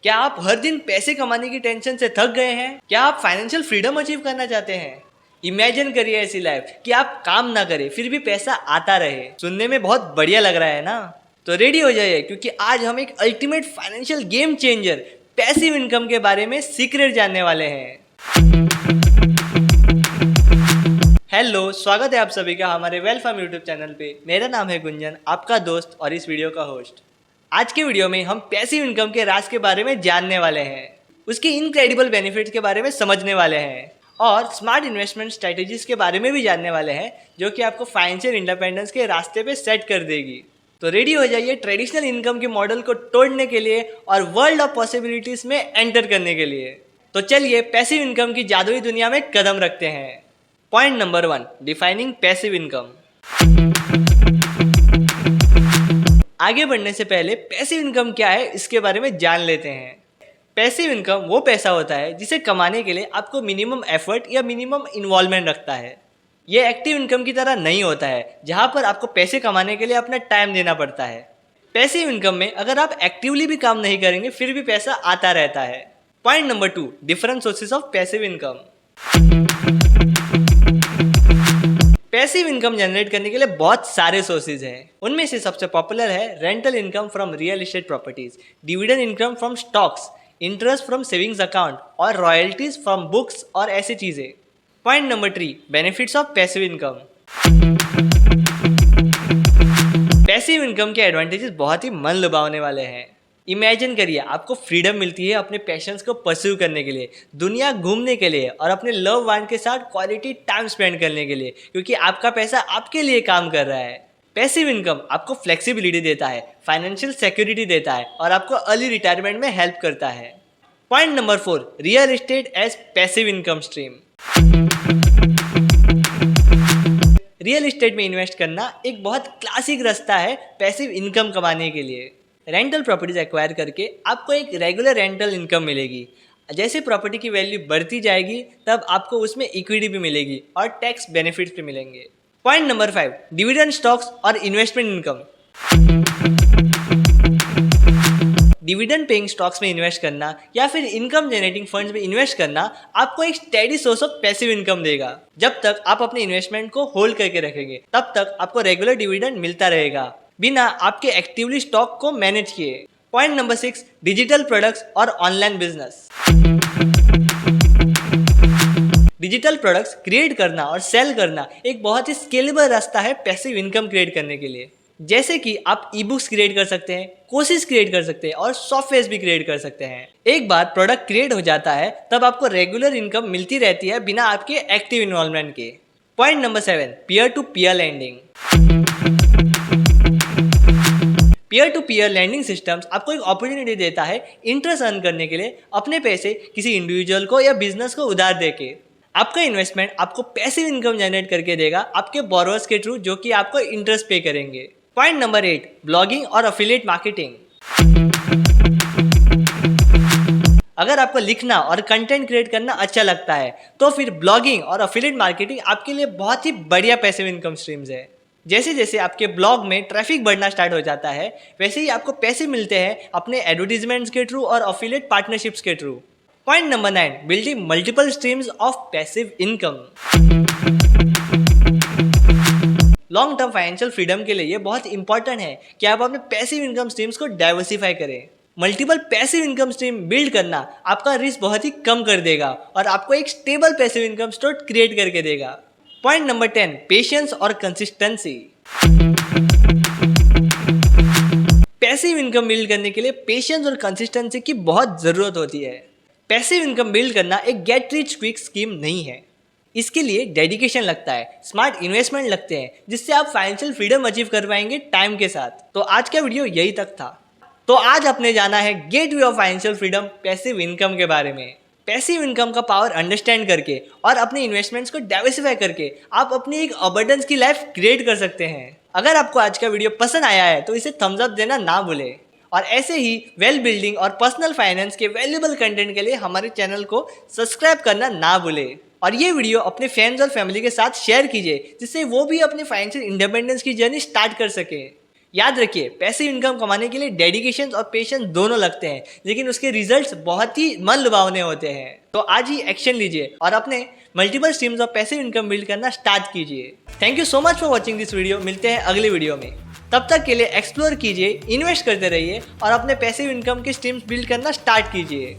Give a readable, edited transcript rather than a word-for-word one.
क्या आप हर दिन पैसे कमाने की टेंशन से थक गए हैं? क्या आप फाइनेंशियल फ्रीडम अचीव करना चाहते हैं? इमेजिन करिए ऐसी लाइफ कि आप काम ना करें फिर भी पैसा आता रहे। सुनने में बहुत बढ़िया लग रहा है ना? तो रेडी हो जाइए क्योंकि आज हम एक ultimate financial game changer passive income के बारे में सीक्रेट जानने वाले हैं। हेलो, स्वागत है आप सभी का हमारे वेलफार्म यूट्यूब चैनल पे। मेरा नाम है गुंजन, आपका दोस्त और इस वीडियो का होस्ट। आज के वीडियो में हम पैसिव इनकम के राज के बारे में जानने वाले हैं, उसके इनक्रेडिबल बेनिफिट्स के बारे में समझने वाले हैं और स्मार्ट इन्वेस्टमेंट स्ट्रेटेजीज के बारे में भी जानने वाले हैं जो कि आपको फाइनेंशियल इंडिपेंडेंस के रास्ते पे सेट कर देगी। तो रेडी हो जाइए ट्रेडिशनल इनकम के मॉडल को तोड़ने के लिए और वर्ल्ड ऑफ पॉसिबिलिटीज में एंटर करने के लिए। तो चलिए पैसिव इनकम की जादुई दुनिया में कदम रखते हैं। Point number 1, defining passive income. आगे बढ़ने से पहले पैसिव इनकम क्या है इसके बारे में जान लेते हैं। पैसिव इनकम वो पैसा होता है जिसे कमाने के लिए आपको मिनिमम एफर्ट या मिनिमम इन्वॉल्वमेंट रखता है। ये एक्टिव इनकम की तरह नहीं होता है जहां पर आपको पैसे कमाने के लिए अपना टाइम देना पड़ता है। पैसिव इनकम में अगर आप एक्टिवली भी काम नहीं करेंगे फिर भी पैसा आता रहता है। Point number 2, different sources of passive income. Passive income generate करने के लिए बहुत सारे सोर्सेज हैं। उनमें से सबसे पॉपुलर है rental income from real estate properties, dividend income from stocks, interest from savings account और रॉयल्टीज फ्रॉम बुक्स और ऐसी चीजें। Point number 3, benefits of passive income. Passive income के एडवांटेजेस बहुत ही मन लुभावने वाले हैं। इमेजिन करिए आपको फ्रीडम मिलती है अपने पैशंस को परस्यू करने के लिए, दुनिया घूमने के लिए और अपने लव वन के साथ क्वालिटी टाइम स्पेंड करने के लिए, क्योंकि आपका पैसा आपके लिए काम कर रहा है। पैसिव इनकम आपको फ्लेक्सिबिलिटी देता है, फाइनेंशियल सिक्योरिटी देता है और आपको अर्ली रिटायरमेंट में हेल्प करता है। Point number 4, real estate as passive income stream. Real estate में इन्वेस्ट करना एक बहुत क्लासिक रास्ता है पैसिव इनकम कमाने के लिए। रेंटल प्रॉपर्टीज एक्वायर करके आपको एक रेगुलर रेंटल इनकम मिलेगी। जैसे प्रॉपर्टी की वैल्यू बढ़ती जाएगी तब आपको उसमें इक्विटी भी मिलेगी और टैक्स बेनिफिट्स भी मिलेंगे। पॉइंट नंबर 5, डिविडेंड स्टॉक्स और investment income. Dividend paying stocks में इन्वेस्ट करना या फिर इनकम जनरेटिंग फंड्स में इन्वेस्ट करना आपको एक steady source of passive income देगा। जब तक आप अपने इन्वेस्टमेंट को होल्ड करके रखेंगे तब तक आपको रेगुलर डिविडेंड मिलता रहेगा बिना आपके एक्टिवली स्टॉक को मैनेज किए। पॉइंट नंबर 6, डिजिटल प्रोडक्ट्स और online business. Digital products create करना और सेल करना एक बहुत ही स्केलेबल रास्ता है पैसिव इनकम क्रिएट करने के लिए। जैसे कि आप ई बुक्स क्रिएट कर सकते हैं, कोर्सेज क्रिएट कर सकते हैं और सॉफ्टवेयर भी क्रिएट कर सकते हैं। एक बार प्रोडक्ट क्रिएट हो जाता है तब आपको रेगुलर इनकम मिलती रहती है बिना आपके एक्टिव इन्वॉल्वमेंट के। Point number 7, peer to peer lending. Peer to peer lending systems आपको एक अपॉर्चुनिटी देता है इंटरेस्ट अर्न करने के लिए अपने पैसे किसी इंडिविजुअल को या बिजनेस को उधार देके। आपका इन्वेस्टमेंट आपको पैसिव इनकम जनरेट करके देगा आपके बोरोवर्स के थ्रू जो कि आपको इंटरेस्ट पे करेंगे। पॉइंट नंबर 8, ब्लॉगिंग और एफिलिएट मार्केटिंग। अगर आपको लिखना और कंटेंट क्रिएट करना अच्छा लगता है तो फिर ब्लॉगिंग और एफिलिएट मार्केटिंग आपके लिए बहुत ही बढ़िया पैसिव इनकम स्ट्रीम्स है। जैसे जैसे आपके ब्लॉग में ट्रैफिक बढ़ना स्टार्ट हो जाता है वैसे ही आपको पैसे मिलते हैं अपने एडवर्टीजमेंट्स के थ्रू और एफिलिएट पार्टनरशिप्स के through. Point number 9, building multiple streams of passive income. Long term financial freedom के लिए ये बहुत इंपॉर्टेंट है कि आप अपने पैसिव इनकम स्ट्रीम्स को डाइवर्सिफाई करें। Multiple passive income stream build करना आपका रिस्क बहुत ही कम कर देगा और आपको एक स्टेबल पैसिव इनकम स्रोत क्रिएट करके देगा। पॉइंट नंबर 10, पेशेंस और कंसिस्टेंसी। पैसिव इनकम बिल्ड करने के लिए पेशेंस और कंसिस्टेंसी की बहुत जरूरत होती है। पैसिव इनकम बिल्ड करना एक गेट रिच क्विक स्कीम नहीं है। इसके लिए डेडिकेशन लगता है, स्मार्ट इन्वेस्टमेंट लगते हैं जिससे आप फाइनेंशियल फ्रीडम अचीव कर पाएंगे टाइम के साथ। तो आज का वीडियो यही तक था। तो आज आपने जाना है gateway of financial freedom passive income के बारे में। पैसिव इनकम का पावर अंडरस्टैंड करके और अपने इन्वेस्टमेंट्स को डाइवर्सिफाई करके आप अपनी एक अबंडेंस की लाइफ क्रिएट कर सकते हैं। अगर आपको आज का वीडियो पसंद आया है तो इसे थम्स अप देना ना भूलें और ऐसे ही वेल बिल्डिंग और पर्सनल फाइनेंस के वैल्यूएबल कंटेंट के लिए हमारे चैनल को सब्सक्राइब करना ना भूलें और ये वीडियो अपने फ्रेंड्स और फैमिली के साथ शेयर कीजिए जिससे वो भी अपने फाइनेंशियल इंडिपेंडेंस की जर्नी स्टार्ट कर सके। याद रखिए, पैसिव इनकम कमाने के लिए डेडिकेशन और पेशेंस दोनों लगते हैं, लेकिन उसके रिजल्ट्स बहुत ही मन लुभावने होते हैं। तो आज ही एक्शन लीजिए और अपने multiple streams of passive income build करना स्टार्ट कीजिए। Thank you so much for watching this video. मिलते हैं अगले वीडियो में। तब तक के लिए एक्सप्लोर कीजिए, इन्वेस्ट करते रहिए और अपने पैसिव इनकम के स्ट्रीम्स बिल्ड करना स्टार्ट कीजिए।